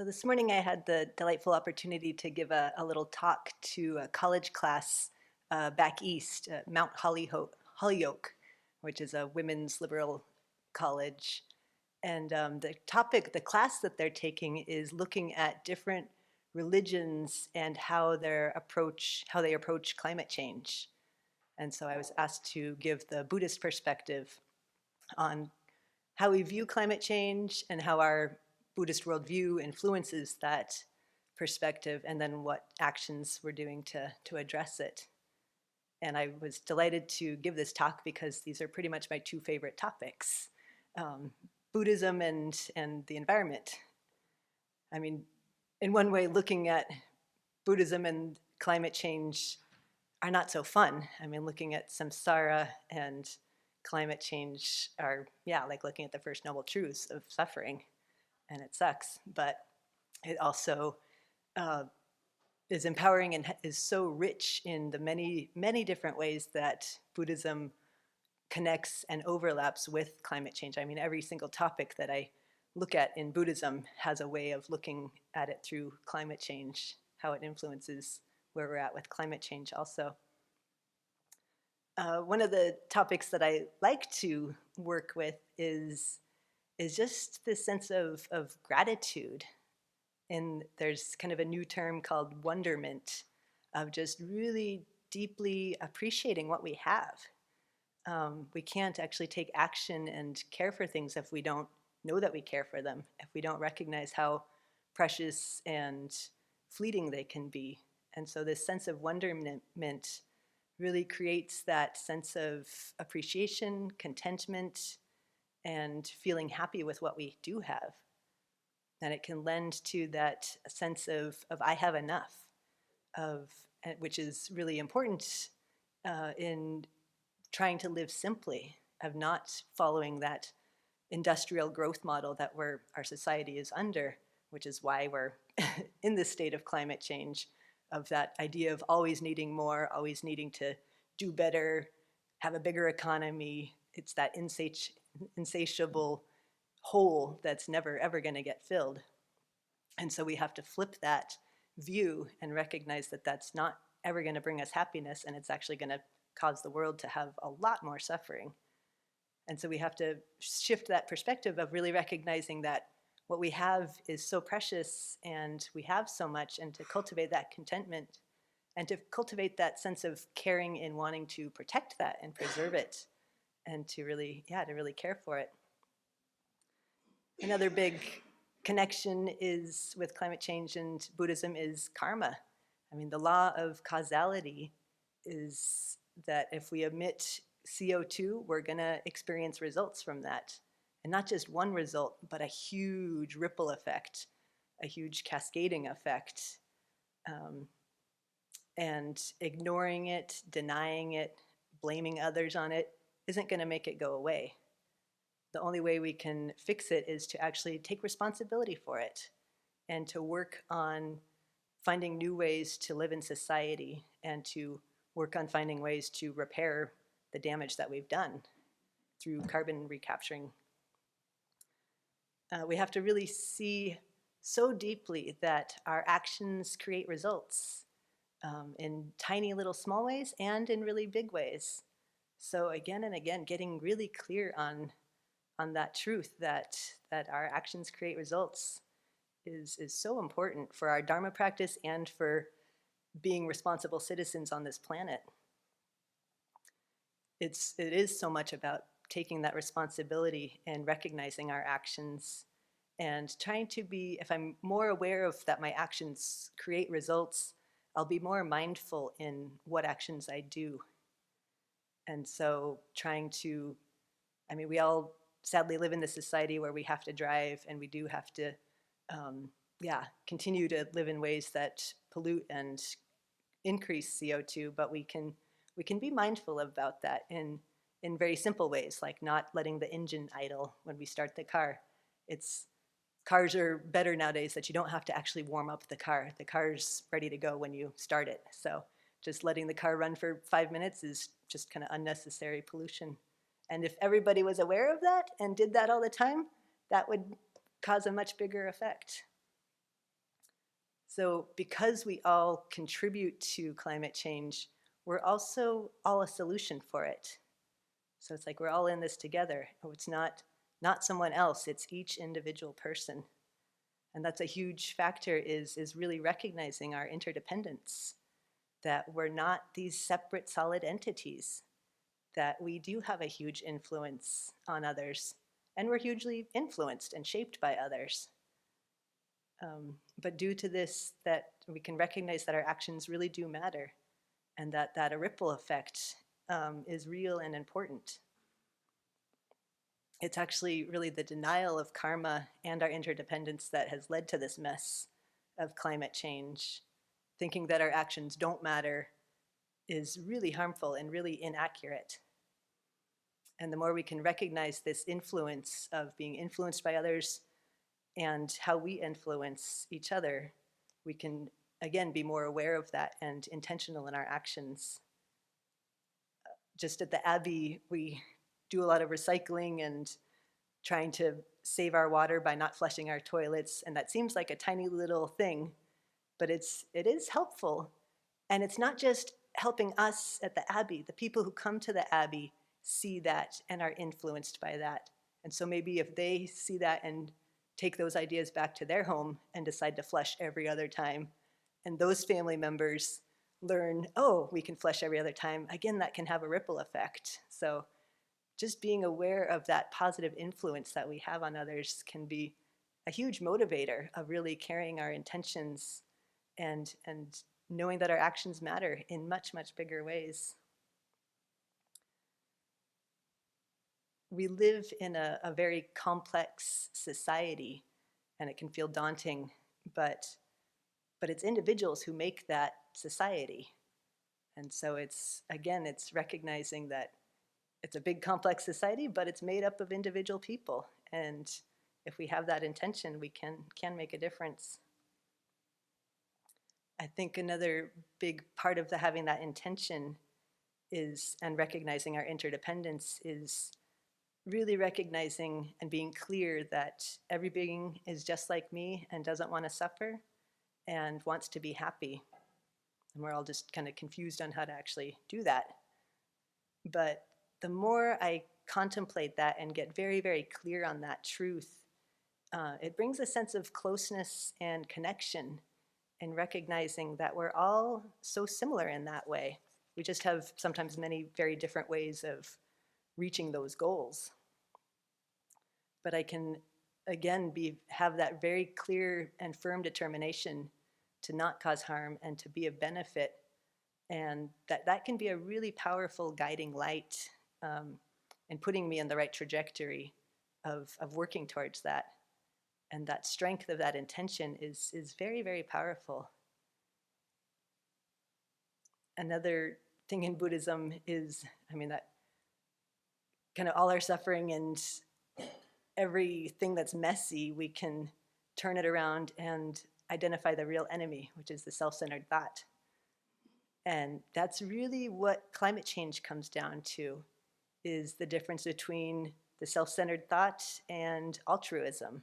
So this morning I had the delightful opportunity to give a little talk to a college class back east, Mount Holyoke, which is a women's liberal college. And the class that they're taking is looking at different religions and how they approach climate change. And so I was asked to give the Buddhist perspective on how we view climate change and how our Buddhist worldview influences that perspective, and then what actions we're doing to address it. And I was delighted to give this talk because these are pretty much my two favorite topics, Buddhism and the environment. I mean, in one way, looking at Buddhism and climate change are not so fun. I mean, looking at samsara and climate change are, yeah, like looking at the first noble truths of suffering, and it sucks. But it also is empowering and is so rich in the many, many different ways that Buddhism connects and overlaps with climate change. I mean, every single topic that I look at in Buddhism has a way of looking at it through climate change, how it influences where we're at with climate change also. One of the topics that I like to work with is just this sense of gratitude. And there's kind of a new term called wonderment, of just really deeply appreciating what we have. We can't actually take action and care for things if we don't know that we care for them, if we don't recognize how precious and fleeting they can be. And so this sense of wonderment really creates that sense of appreciation, contentment, and feeling happy with what we do have. And it can lend to that sense of I have enough, which is really important in trying to live simply, of not following that industrial growth model that our society is under, which is why we're in this state of climate change, of that idea of always needing more, always needing to do better, have a bigger economy. It's that insatiable hole that's never ever going to get filled. And so we have to flip that view and recognize that that's not ever going to bring us happiness, and it's actually going to cause the world to have a lot more suffering. And so we have to shift that perspective of really recognizing that what we have is so precious and we have so much, and to cultivate that contentment and to cultivate that sense of caring and wanting to protect that and preserve it, and to really care for it. Another big connection is with climate change and Buddhism is karma. I mean, the law of causality is that if we emit CO2, we're going to experience results from that. And not just one result, but a huge ripple effect, a huge cascading effect. And ignoring it, denying it, blaming others on it isn't going to make it go away. The only way we can fix it is to actually take responsibility for it and to work on finding new ways to live in society, and to work on finding ways to repair the damage that we've done through carbon recapturing. We have to really see so deeply that our actions create results in tiny little small ways and in really big ways. So again and again, getting really clear on that truth that our actions create results is so important for our Dharma practice and for being responsible citizens on this planet. It is so much about taking that responsibility and recognizing our actions and trying to be, if I'm more aware of that my actions create results, I'll be more mindful in what actions I do. And so we all sadly live in this society where we have to drive, and we do have to continue to live in ways that pollute and increase CO2, but we can be mindful about that in very simple ways, like not letting the engine idle when we start the car. Cars are better nowadays that you don't have to actually warm up the car. The car's ready to go when you start it. So just letting the car run for 5 minutes is just kind of unnecessary pollution. And if everybody was aware of that and did that all the time, that would cause a much bigger effect. So because we all contribute to climate change, we're also all a solution for it. So it's like we're all in this together. Oh, it's not someone else, it's each individual person. And that's a huge factor is really recognizing our interdependence, that we're not these separate solid entities, that we do have a huge influence on others, and we're hugely influenced and shaped by others. But due to this, that we can recognize that our actions really do matter, and that a ripple effect is real and important. It's actually really the denial of karma and our interdependence that has led to this mess of climate change. Thinking that our actions don't matter is really harmful and really inaccurate. And the more we can recognize this influence of being influenced by others and how we influence each other, we can, again, be more aware of that and intentional in our actions. Just at the Abbey, we do a lot of recycling and trying to save our water by not flushing our toilets, and that seems like a tiny little thing, but it is helpful. And it's not just helping us at the Abbey. The people who come to the Abbey see that and are influenced by that. And so maybe if they see that and take those ideas back to their home and decide to flush every other time, and those family members learn, oh, we can flush every other time, again, that can have a ripple effect. So just being aware of that positive influence that we have on others can be a huge motivator of really carrying our intentions and knowing that our actions matter in much, much bigger ways. We live in a very complex society, and it can feel daunting, but it's individuals who make that society. And so it's recognizing that it's a big complex society, but it's made up of individual people. And if we have that intention, we can make a difference. I think another big part of having that intention is, and recognizing our interdependence, is really recognizing and being clear that every being is just like me and doesn't want to suffer and wants to be happy. And we're all just kind of confused on how to actually do that. But the more I contemplate that and get very, very clear on that truth, it brings a sense of closeness and connection, and recognizing that we're all so similar in that way. We just have sometimes many very different ways of reaching those goals. But I can, again, have that very clear and firm determination to not cause harm and to be of benefit. And that can be a really powerful guiding light and putting me in the right trajectory of working towards that. And that strength of that intention is very, very powerful. Another thing in Buddhism is, that kind of all our suffering and everything that's messy, we can turn it around and identify the real enemy, which is the self-centered thought. And that's really what climate change comes down to, is the difference between the self-centered thought and altruism.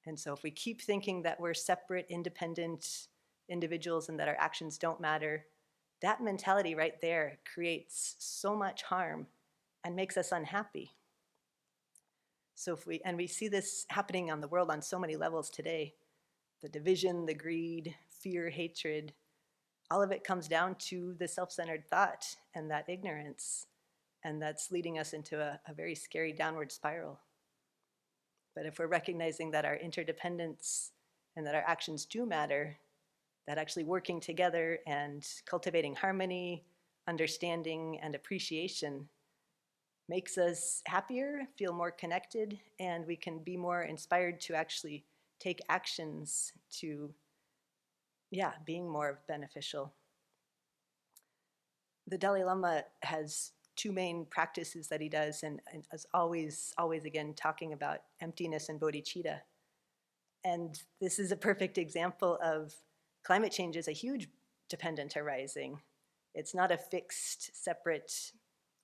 And so if we keep thinking that we're separate, independent individuals and that our actions don't matter, that mentality right there creates so much harm and makes us unhappy. So we see this happening on the world on so many levels today, the division, the greed, fear, hatred, all of it comes down to the self-centered thought and that ignorance, and that's leading us into a very scary downward spiral. But if we're recognizing that our interdependence and that our actions do matter, that actually working together and cultivating harmony, understanding, and appreciation makes us happier, feel more connected, and we can be more inspired to actually take actions to, being more beneficial. The Dalai Lama has two main practices that he does, and is always again talking about emptiness and bodhicitta. And this is a perfect example of climate change is a huge dependent arising. It's not a fixed, separate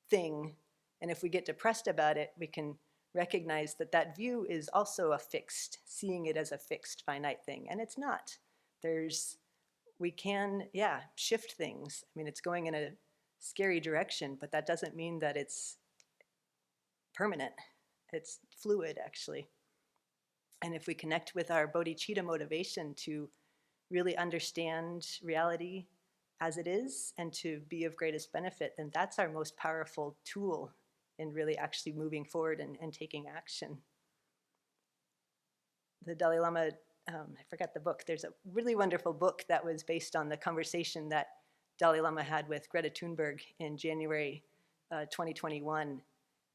thing. And if we get depressed about it, we can recognize that view is also a fixed, seeing it as a fixed, finite thing. And it's not. We can, yeah, shift things. I mean, it's going in a scary direction, but that doesn't mean that it's permanent. It's fluid, actually. And if we connect with our bodhicitta motivation to really understand reality as it is and to be of greatest benefit, then that's our most powerful tool in really actually moving forward and taking action. The Dalai Lama, I forgot the book, there's a really wonderful book that was based on the conversation that Dalai Lama had with Greta Thunberg in January 2021.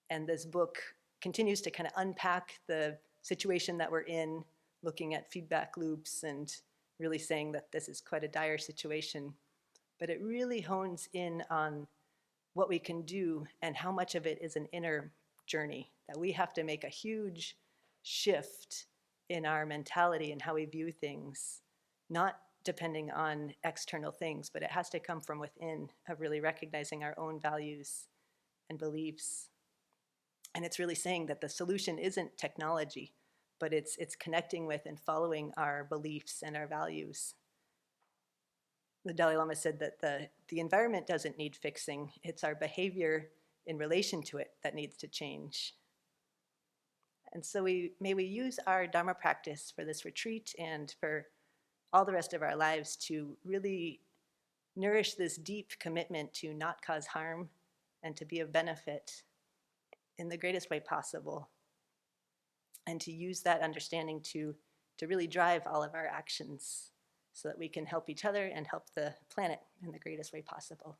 And this book continues to kind of unpack the situation that we're in, looking at feedback loops and really saying that this is quite a dire situation. But it really hones in on what we can do and how much of it is an inner journey, that we have to make a huge shift in our mentality and how we view things, not depending on external things, but it has to come from within, of really recognizing our own values and beliefs. And it's really saying that the solution isn't technology, but it's connecting with and following our beliefs and our values. The Dalai Lama said that the environment doesn't need fixing. It's our behavior in relation to it that needs to change. And so may we use our Dharma practice for this retreat and for all the rest of our lives to really nourish this deep commitment to not cause harm and to be of benefit in the greatest way possible, and to use that understanding to really drive all of our actions so that we can help each other and help the planet in the greatest way possible.